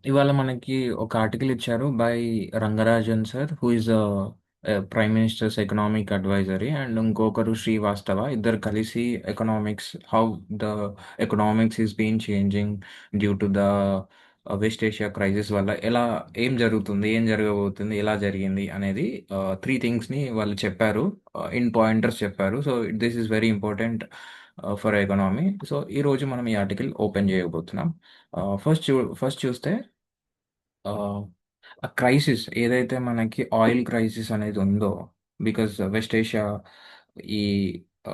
ఇవాళ మనకి ఒక ఆర్టికల్ ఇచ్చారు by Rangarajan sir who is prime minister's economic advisory and ఇంకొకరు శ్రీవాస్తవ ఇద్దరు కలిసి economics how the economics is been changing due to the West Asia crisis వల్ల ఎలా ఏం జరుగుతుంది ఏం జరగబోతుంది ఎలా జరిగింది అనేది త్రీ థింగ్స్ని వాళ్ళు చెప్పారు. ఇన్ పాయింటర్స్ చెప్పారు. So this is very important for economy. So ఈరోజు మనం ఈ ఆర్టికల్ ఓపెన్ చేయబోతున్నాం. ఫస్ట్ చూస్తే ఆ క్రైసిస్ ఏదైతే మనకి ఆయిల్ క్రైసిస్ అనేది ఉందో, బికాజ్ వెస్ట్ ఏషియా ఈ ఆ,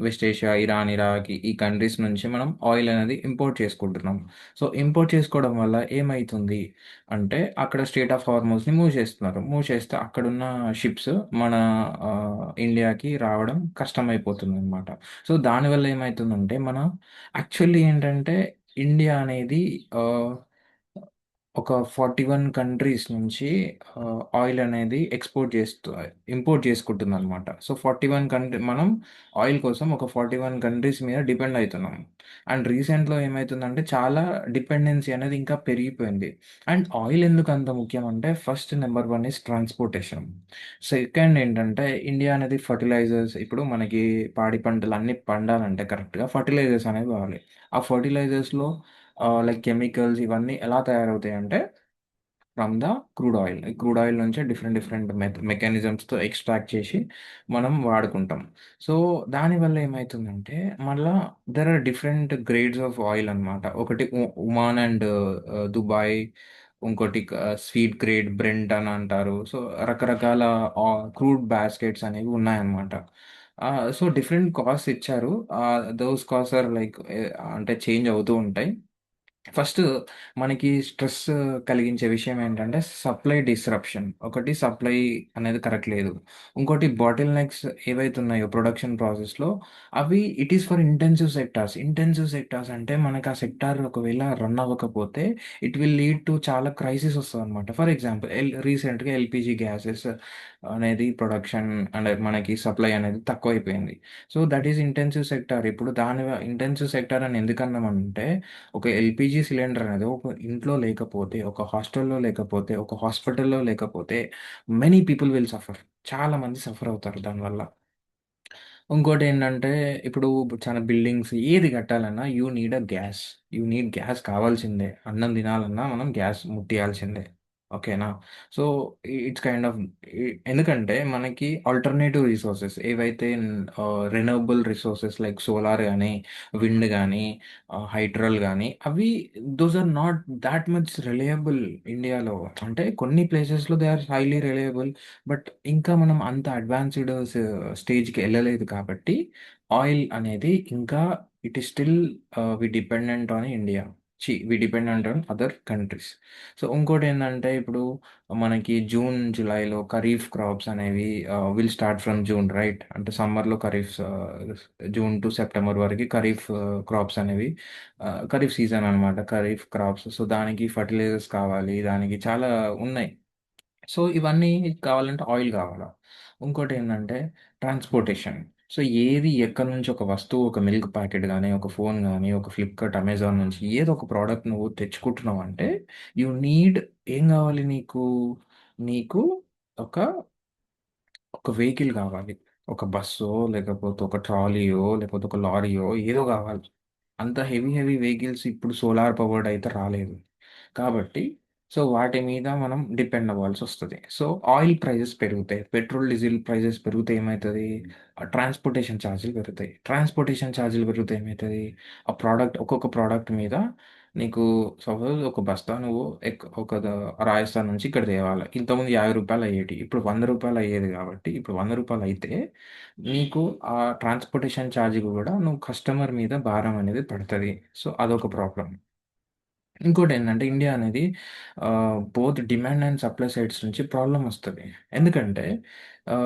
వెస్ట్ ఏషియా ఇరాన్ ఇరాక్ ఈ కంట్రీస్ నుంచి మనం ఆయిల్ అనేది ఇంపోర్ట్ చేసుకుంటున్నాం. సో ఇంపోర్ట్ చేసుకోవడం వల్ల ఏమవుతుంది అంటే అక్కడ స్టేట్ ఆఫ్ హార్మోస్ని మూవ్ చేస్తున్నారు. మూవ్ చేస్తే అక్కడున్న షిప్స్ మన ఆ, ఇండియాకి రావడం కష్టమైపోతుంది అనమాట. సో దానివల్ల ఏమవుతుందంటే యాక్చువల్లీ ఏంటంటే ఇండియా అనేది ఆ, ఒక 41 కంట్రీస్ నుంచి ఆయిల్ అనేది ఇంపోర్ట్ చేసుకుంటుంది అనమాట. సో 41 కంట్రీ మనం ఆయిల్ కోసం ఒక 41 కంట్రీస్ మీద డిపెండ్ అవుతున్నాం. అండ్ రీసెంట్లో ఏమవుతుందంటే చాలా డిపెండెన్సీ అనేది ఇంకా పెరిగిపోయింది. అండ్ ఆయిల్ ఎందుకు అంత ముఖ్యం అంటే first number one is transportation. Second ఏంటంటే ఇండియా అనేది ఫర్టిలైజర్స్, ఇప్పుడు మనకి పాడి పంటలు అన్ని పండాలంటే కరెక్ట్గా ఫర్టిలైజర్స్ అనేవి కావాలి. ఆ ఫర్టిలైజర్స్లో లైక్ కెమికల్స్ ఇవన్నీ ఎలా తయారవుతాయి అంటే ఫ్రమ్ ద క్రూడ్ ఆయిల్. ఈ క్రూడ్ ఆయిల్ నుంచి డిఫరెంట్ డిఫరెంట్ మెకానిజమ్స్తో ఎక్స్ట్రాక్ట్ చేసి మనం వాడుకుంటాం. సో దానివల్ల ఏమవుతుందంటే మళ్ళా there are different grades of oil అనమాట. ఒకటి ఉమాన్ అండ్ దుబాయ్, ఇంకోటి స్వీట్ గ్రేడ్ బ్రెంట్ అని అంటారు. సో రకరకాల క్రూడ్ బాస్కెట్స్ అనేవి ఉన్నాయన్నమాట. సో డిఫరెంట్ కాస్ట్ ఇచ్చారు. దోస్ కాస్ట్ ఆర్ లైక్ అంటే చేంజ్ అవుతూ ఉంటాయి. ఫస్ట్ మనకి స్ట్రెస్ కలిగించే విషయం ఏంటంటే సప్లై డిస్రప్షన్. ఒకటి సప్లై అనేది కరెక్ట్ లేదు. ఇంకోటి బాటిల్ నెక్స్ ఏవైతే ఉన్నాయో ప్రొడక్షన్ ప్రాసెస్లో అవి it is for intensive sectors. Intensive sectors అంటే మనకి ఆ సెక్టార్ ఒకవేళ రన్ అవ్వకపోతే ఇట్ విల్ లీడ్ టు చాలా క్రైసిస్ వస్తుంది అనమాట. ఫర్ ఎగ్జాంపుల్ రీసెంట్గా ఎల్పిజి గ్యాసెస్ అనేది ప్రొడక్షన్ అండ్ మనకి సప్లై అనేది తక్కువైపోయింది. So that is intensive sector. ఇప్పుడు దాని ఇంటెన్సివ్ సెక్టార్ అని ఎందుకన్నామంటే ఒక ఎల్పిజి సిలిండర్ అనేది ఒక ఇంట్లో లేకపోతే, ఒక హాస్టల్లో లేకపోతే, ఒక హాస్పిటల్లో లేకపోతే మెనీ పీపుల్ విల్ సఫర్. చాలా మంది సఫర్ అవుతారు దానివల్ల. ఇంకోటి ఏంటంటే ఇప్పుడు చాలా బిల్డింగ్స్ ఏది కట్టాలన్నా you need a gas. You need gas కావాల్సిందే. అన్నం తినాలన్నా మనం గ్యాస్ ముట్టియాల్సిందే. ఓకేనా? సో ఇట్స్ కైండ్ ఆఫ్ ఎందుకంటే మనకి ఆల్టర్నేటివ్ రిసోర్సెస్ ఏవైతే రెన్యూవబుల్ రిసోర్సెస్ లైక్ సోలార్ కానీ విండ్ కానీ హైడ్రల్ కానీ అవి those are not that much reliable ఇండియాలో. అంటే కొన్ని ప్లేసెస్లో they are highly reliable. But ఇంకా మనం అంత అడ్వాన్స్డ్ స్టేజ్కి వెళ్ళలేదు కాబట్టి ఆయిల్ అనేది ఇంకా it is still we dependent on India. We dependent on other countries. So ఇంకోటి ఏంటంటే ఇప్పుడు మనకి జూన్ జూలైలో ఖరీఫ్ క్రాప్స్ అనేవి will start from June, right? అంటే సమ్మర్లో ఖరీఫ్, జూన్ టు సెప్టెంబర్ వరకు ఖరీఫ్ క్రాప్స్ అనేవి ఖరీఫ్ సీజన్ అనమాట. ఖరీఫ్ క్రాప్స్. సో దానికి ఫర్టిలైజర్స్ కావాలి, దానికి చాలా ఉన్నాయి. సో ఇవన్నీ కావాలంటే ఆయిల్ కావాలా. ఇంకోటి ఏంటంటే ట్రాన్స్పోర్టేషన్. సో ఏది ఎక్కడి నుంచి ఒక వస్తువు, ఒక మిల్క్ ప్యాకెట్ కానీ, ఒక ఫోన్ కానీ, ఒక ఫ్లిప్కార్ట్ అమెజాన్ నుంచి ఏదో ఒక ప్రోడక్ట్ నువ్వు తెచ్చుకుంటున్నావు అంటే యు నీడ్ ఏం కావాలి నీకు? నీకు ఒక ఒక వెహికల్ కావాలి. ఒక బస్సో, లేకపోతే ఒక ట్రాలీయో, లేకపోతే ఒక లారీయో ఏదో కావాలి. అంత హెవీ హెవీ వెహికల్స్ ఇప్పుడు సోలార్ పవర్డ్ అయితే రాలేదు. కాబట్టి సో వాటి మీద మనం డిపెండ్ అవ్వాల్సి వస్తుంది. సో ఆయిల్ ప్రైజెస్ పెరుగుతాయి. పెట్రోల్, డీజిల్ ప్రైజెస్ పెరిగితే ఏమవుతుంది? ట్రాన్స్పోర్టేషన్ ఛార్జీలు పెరుగుతాయి. ట్రాన్స్పోర్టేషన్ ఛార్జీలు పెరిగితే ఏమవుతుంది? ఆ ప్రోడక్ట్, ఒక్కొక్క ప్రోడక్ట్ మీద నీకు సపోజ్ ఒక బస్తా నువ్వు రాజస్థాన్ నుంచి ఇక్కడ తేవాలి. ఇంతకుముందు రూ. 50 అయ్యేటి, ఇప్పుడు రూ. 100 అయ్యేది. కాబట్టి ఇప్పుడు రూ. 100 అయితే నీకు ఆ ట్రాన్స్పోర్టేషన్ ఛార్జ్ కూడా నువ్వు కస్టమర్ మీద భారం అనేది పడుతుంది. సో అదొక ప్రాబ్లం. ఇంకోటి ఏంటంటే ఇండియా అనేది both demand and supply sides నుంచి ప్రాబ్లం వస్తుంది. ఎందుకంటే ఆ,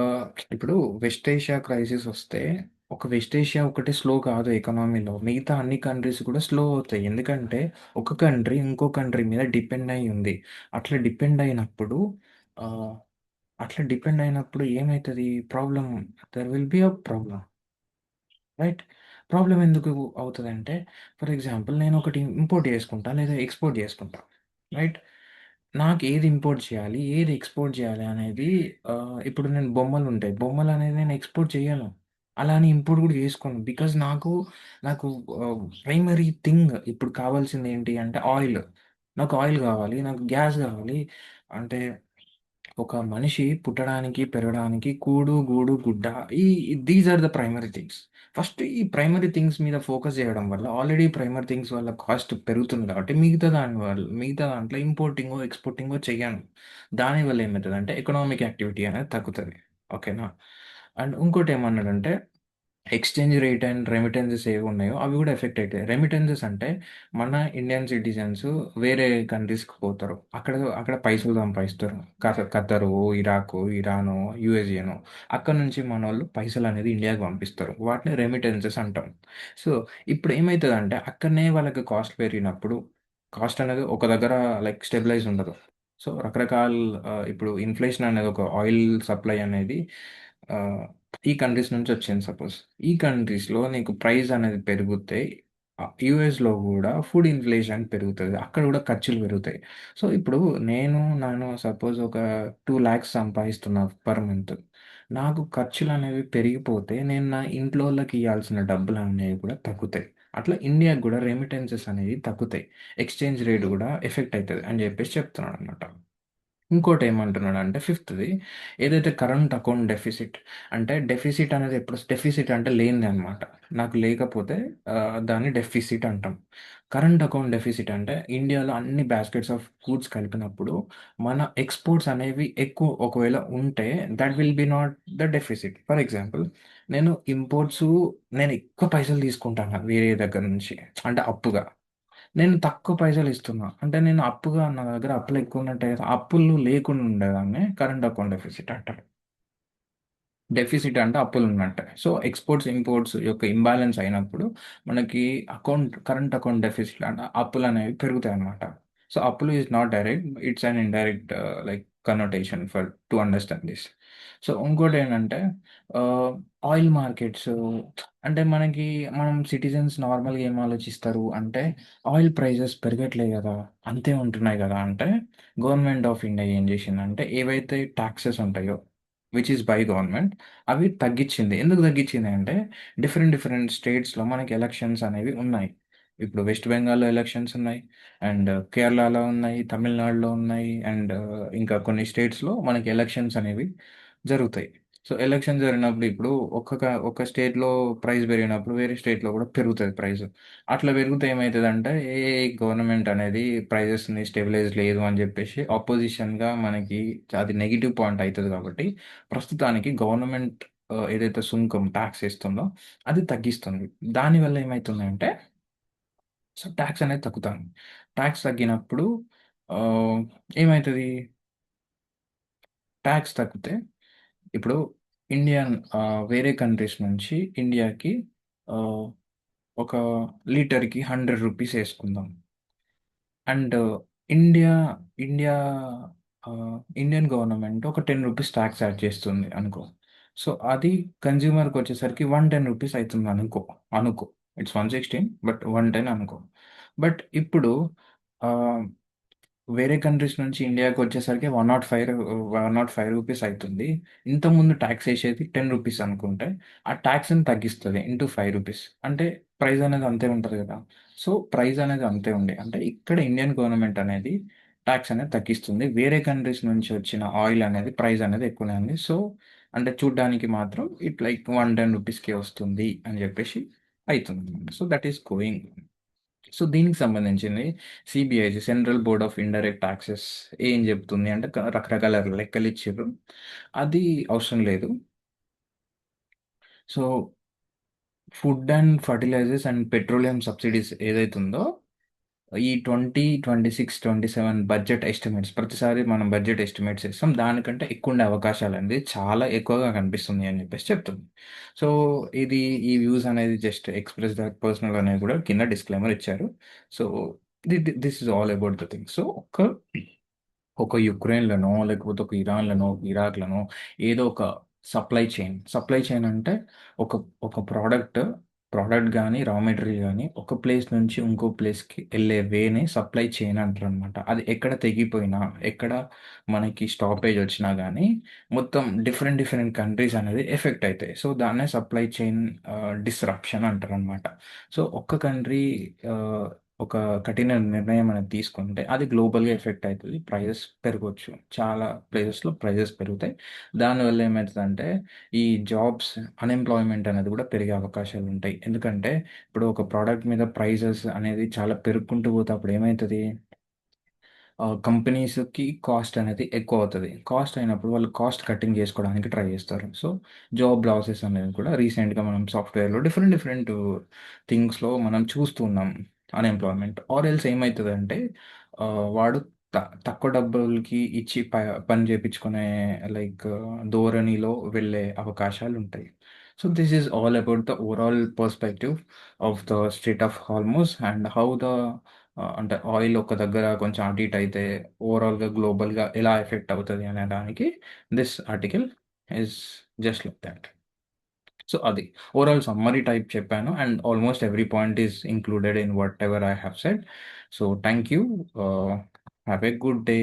ఇప్పుడు వెస్ట్ ఏషియా క్రైసిస్ వస్తే ఒక వెస్ట్ ఏషియా ఒకటి స్లో కాదు ఎకనామీలో, మిగతా అన్ని కంట్రీస్ కూడా స్లో అవుతాయి. ఎందుకంటే ఒక కంట్రీ ఇంకో కంట్రీ మీద డిపెండ్ అయి ఉంది. అట్లా డిపెండ్ అయినప్పుడు ఆ, అట్లా డిపెండ్ అయినప్పుడు ఏమవుతుంది? Problem, there will be a problem, right? Problem ఎందుకు అవుతుందంటే ఫర్ ఎగ్జాంపుల్ నేను ఒకటి ఇంపోర్ట్ చేసుకుంటా లేదా ఎక్స్పోర్ట్ చేసుకుంటా. రైట్? నాకేది ఇంపోర్ట్ చేయాలి, ఏది ఎక్స్‌పోర్ట్ చేయాలి అనేది ఇప్పుడు నేను బొమ్మలుంటాయి. బొమ్మలనేది నేను ఎక్స్‌పోర్ట్ చేయను. అలా అని ఇంపోర్ట్ కూడా చేసుకోను. బికాజ్ నాకు ప్రైమరీ థింగ్ ఇప్పుడు కావాల్సిందేంటి అంటే ఆయిల్. నాకు ఆయిల్ కావాలి. నాకు గ్యాస్ కావాలి. అంటే ఒక మనిషి పుట్టడానికి, పెరగడానికి కూడు, గూడు, గుడ్డ ఈ these are the primary things. First ఈ ప్రైమరీ థింగ్స్ మీద ఫోకస్ చేయడం వల్ల ఆల్రెడీ ప్రైమరీ థింగ్స్ వల్ల కాస్ట్ పెరుగుతుంది కాబట్టి మిగతా దాంట్లో ఇంపోర్టింగో, ఎక్స్‌పోర్టింగో చెయ్యను. దానివల్ల ఏమైతదంటే ఎకనామిక్ యాక్టివిటీ అనేది తగ్గుతది. ఓకేనా? అండ్ ఇంకోటేమన్నాడంటే ఎక్స్‌చేంజ్ రేట్ అండ్ రెమిటెన్సెస్ ఏవున్నాయో అవి గూడా ఎఫెక్ట్ అయితాయి. రెమిటెన్సెస్ అంటే మన ఇండియన్ సిటిజన్స్ వేరే కంట్రీస్‌కి పోతారు. అక్కడ పైసలు సంపాదిస్తారు. ఖతరు, ఇరాకు, ఇరాను, యూఎస్ఏనో అక్కడి నుంచి మనోళ్ళు పైసలనేది ఇండియాకి పంపిస్తారు. వాటిని రెమిటెన్సెస్ అంటాం. సో, ఇప్పుడు ఏమైతదంటే అక్కడనే వాళ్ళకి కాస్ట్ పెరిగినప్పుడు కాస్ట్ అనేది ఒక దగ్గర లైక్ స్టెబిలైజ్ ఉండదు. సో, ఇప్పుడు ఇన్‌ఫ్లేషన్ అనేది ఒక ఆయిల్ సప్లై అనేది ఆహ్, ఈ కంట్రీస్ నుంచి వచ్చింది సపోజ్. ఈ కంట్రీస్‌లో నీకు ప్రైస్ అనేది పెరిగితే యూఎస్‌లో గూడా ఫుడ్ ఇన్‌ఫ్లేషన్ పెరుగుతది. అక్కడ గూడా ఖర్చులు పెరుగుతాయి. సో, ఇప్పుడు నేను సపోజ్ ఒక 2,00,000 సంపాదిస్తున్నా పర్ మంత్. నాకు ఖర్చులనేవి పెరిగిపోతే నేను నా ఇంట్లోళ్ళకి ఇయ్యాల్సిన డబ్బులనేవి కూడా తగ్గుతాయి. అట్లా ఇండియాకి గూడా రెమిటెన్సెస్ అనేవి తగ్గుతాయి. ఎక్స్‌చేంజ్ రేట్ గూడా ఎఫెక్ట్ అయితది అని జెప్పేసి చెప్తున్నాడనమాట. ఇంకోటేమంటున్నాడంటే ఫిఫ్త్‌ది ఏదైతే కరెంట్ అకౌంట్ డెఫిసిట్ అంటే డెఫిసిట్ అనేది డెఫిసిట్ అంటే లేనిదనమాట. నాకు లేకపోతే దాన్ని డెఫిసిట్ అంటాం. కరెంట్ అకౌంట్ డెఫిసిట్ అంటే ఇండియాలో అన్ని బాస్కెట్స్ ఆఫ్ గూడ్స్ కలిపినప్పుడు మన ఎక్స్‌పోర్ట్స్ అనేవి ఎక్కువ ఒకవేళ ఉంటే that will be not the deficit. For example నేను ఎక్కువ పైసలు తీసుకుంటాను వేరే దగ్గర నుంచి అంటే అప్పుగా. నేను తక్కువ పైసలిస్తున్నా. అంటే నేను నా దగ్గర అప్పులెక్కువున్నట్టే కదా! అప్పులు లేకుండా ఉండేదాన్ని కరెంట్ అకౌంట్ డెఫిసిట్ అంటారు. డెఫిసిట్ అంటే అప్పులున్నట్టే. సో, ఎక్స్‌పోర్ట్స్, ఇంపోర్ట్స్ యొక్క ఇంబాలెన్స్ అయినప్పుడు మనకి కరెంట్ అకౌంట్ డెఫిసిట్ అంటే అప్పులనేవి పెరుగుతాయన్నమాట. సో, అప్పులు is not direct. It's an indirect like connotation to understand this. So, ఇంకోటేంటంటే ఆహ్, ఆయిల్ మార్కెట్స్ అంటే మనం సిటిజన్స్ నార్మల్‌గా ఏం ఆలోచిస్తారు అంటే ఆయిల్ ప్రైజెస్ పెరగట్లే గదా! అంతే ఉంటున్నాయి గదా! అంటే గవర్నమెంట్ ఆఫ్ ఇండియా ఏం జేషిందంటే ఏవైతే టాక్సెస్ ఉంటాయో విచ్ ఈస్ బై గవర్నమెంట్ అవి తగ్గిచ్చింది. ఎందుకు తగ్గిచ్చింది అంటే డిఫరెంట్ స్టేట్స్‌లో మనకి ఎలక్షన్స్ అనేవి ఉన్నాయి. ఇప్పుడు వెస్ట్ బెంగాల్‌లో ఎలక్షన్స్ ఉన్నాయి. అండ్ కేరళలో ఉన్నాయి. తమిళనాడులో ఉన్నాయి. అండ్ ఇంకా కొన్ని స్టేట్స్‌లో మనకి ఎలక్షన్స్ అనేవి జరుగుతాయి. సో, ఎలక్షన్ జరిగినప్పుడు ఇప్పుడు ఒక స్టేట్‌లో ప్రైస్ పెరిగినప్పుడు వేరే స్టేట్‌లో కూడా పెరుగుతది ప్రైస్. అట్లా పెరిగితే ఏమైతదంటే గవర్నమెంట్ అనేది ప్రైజెస్‌ని స్టెబిలైజ్ లేదు అని జెప్పేసి అపోజిషన్‌గా మనకి అది నెగెటివ్ పాయింట్ అయితది కాబట్టి ప్రస్తుతానికి గవర్నమెంట్ ఏదైతే సుంకం టాక్స్ ఏస్తుందో అది తగ్గిస్తుంది. దానివల్ల ఏమైతుందంటే టాక్స్ అనేది తగ్గుతాంది. టాక్స్ తగ్గినప్పుడు ఆహ్, ఏమైతది? టాక్స్ తగ్గితే ఇప్పుడు వేరే కంట్రీస్ నుంచి ఇండియాకి ఆహ్, ఒక లీటర్‌కి రూ. 100 యేసుకుందాం. And India India Indian government ఒక రూ. 10 టాక్స్ యాడ్ చేస్తుంది అనుకో. సో, అది కన్జ్యూమర్‌కొచ్చేసరికి రూ. 110 అనుకో. ఇట్స్ 116 బట్ 110 అనుకో. బట్ ఇప్పుడు ఆహ్ వేరే కంట్రీస్ నుంచి ఇండియాకొచ్చేసరికి 105 రూపీస్ అయితుంది. ఇంతకుముందు టాక్స్ ఏసేది రూ. 10 అనుకుంటే, ఆ టాక్స్‌ని తగ్గిస్తది. ఇంటూ రూ. 5 అంటే ప్రైస్ అనేది అంతే ఉంటది గదా! సో, ప్రైస్ అనేది అంతే అంటే ఇక్కడ ఇండియన్ గవర్నమెంట్ అనేది టాక్స్ అనేది తగ్గిస్తుంది. వేరే కంట్రీస్ నుంచి వచ్చిన ఆయిల్ అనేది ప్రైస్ అనేది ఎక్కువనే ఉంది. సో, అంటే చూడ్డానికి మాత్రం లైక్ 110 వస్తుంది అని జెప్పేసి అయితుంది. So, that is going. So, దీనికి సంబంధించింది central board of indirect taxes ఏం జెప్తుంది అంటే రకరకాల లెక్కలిచ్చిర్రు. అది అవసరం లేదు. So, food and fertilisers and petroleum subsidies ఏదైతుందో ఈ 26, 27 బడ్జెట్ ఎస్టిమేట్స్ ప్రతిసారి మనం బడ్జెట్ ఎస్టిమేట్స్ ఇస్తాం. దానికంటే ఎక్కువుండే అవకాశాలనేది చాలా ఎక్కువగా కనిపిస్తుంది అని జెప్పేసి చెప్తుంది. సో, ఇది ఈ వ్యూస్ అనేది జస్ట్ ఎక్స్‌ప్రెస్ థట్ పర్సనల్ అనేది గూడా కింద డిస్క్లైమర్ ఇచ్చారు. So, this is all about the thing. So, ఒక యుక్రెయిన్‌లోనో, లేకపోతే ఒక ఇరాన్‌లోనో, ఇరాక్‌లోనో ఏదో ఒక సప్లై చైన్ అంటే ఒక ఒక ప్రొడక్ట్ ప్రోడక్ట్ గానీ, రా మెటీరియల్ గానీ, ఒక ప్లేస్ నుంచి ఇంకో ప్లేస్‌కి ఎళ్ళే వేనే సప్లై చైన్ అంటారనమాట. అది ఎక్కడ తెగిపోయినా, ఎక్కడ మనకి స్టాపేజ్ ఒచ్చినా గానీ, మొత్తం డిఫరెంట్, డిఫరెంట్ కంట్రీస్ అనేది ఎఫెక్ట్ అయితాయి. సో, దాన్నే సప్లై చైన్ డిస్రప్షన్ అంటారనమాట. సో, ఒక్క కంట్రీ ఆహ్, ఒక కఠిన నిర్ణయం అనేది తీసుకుంటే, అది గ్లోబల్‌గా ఎఫెక్ట్ అయితది. ప్రైజెస్ పెరగొచ్చు. చాలా ప్లేసెస్‌లో ప్రైజెస్ పెరుగుతాయి. దానివల్ల ఏమైతదంటే ఈ జాబ్స్ అన్‌ఎంప్లాయ్‌మెంట్ అనేది గూడా పెరిగే అవకాశాలుంటాయి. ఎందుకంటే, ఇప్పుడు ఒక ప్రొడక్ట్ మీద ప్రైజెస్ అనేది చాలా పెరుక్కుంటూ పోతే అప్పుడేమైతది? కంపెనీస్‌కి కాస్ట్ అనేది ఎక్కువవుతది. కాస్ట్ అయినప్పుడు వాళ్ళు కాస్ట్ కట్టింగ్ జేసుకోవడానికి ట్రై జేస్తారు. సో, జాబ్ లాసెస్ అనేది కూడా రీసెంట్‌గా మనం సాఫ్ట్‌వేర్‌లో డిఫరెంట్, డిఫరెంట్ థింగ్స్‌లో మనం చూస్తూ ఉన్నాం అన్‌ఎంప్లాయ్‌మెంట్. ఆర్ ఎల్స్ ఏమైతదంటే వాడు త తక్కువ డబ్బులకి ఇచ్చి పని జేపిచ్చుకునే లైక్ ధోరణిలో వెళ్ళే అవకాశాలుంటాయి. So, this is all about the overall perspective of the state of Hormuz and how the అంటే ఆయిల్ ఒక దగ్గర కొంచెం అటు ఇటు అయితే ఓవరాల్‌గా గ్లోబల్‌గా ఎలా ఎఫెక్ట్ అవుతది అనడానికి this article is just like thought. So, అది ఓవరాల్ సమ్మరీ టైప్ చెప్పాను and almost every point is included in what ever I have said. So, thank you. Have a good day.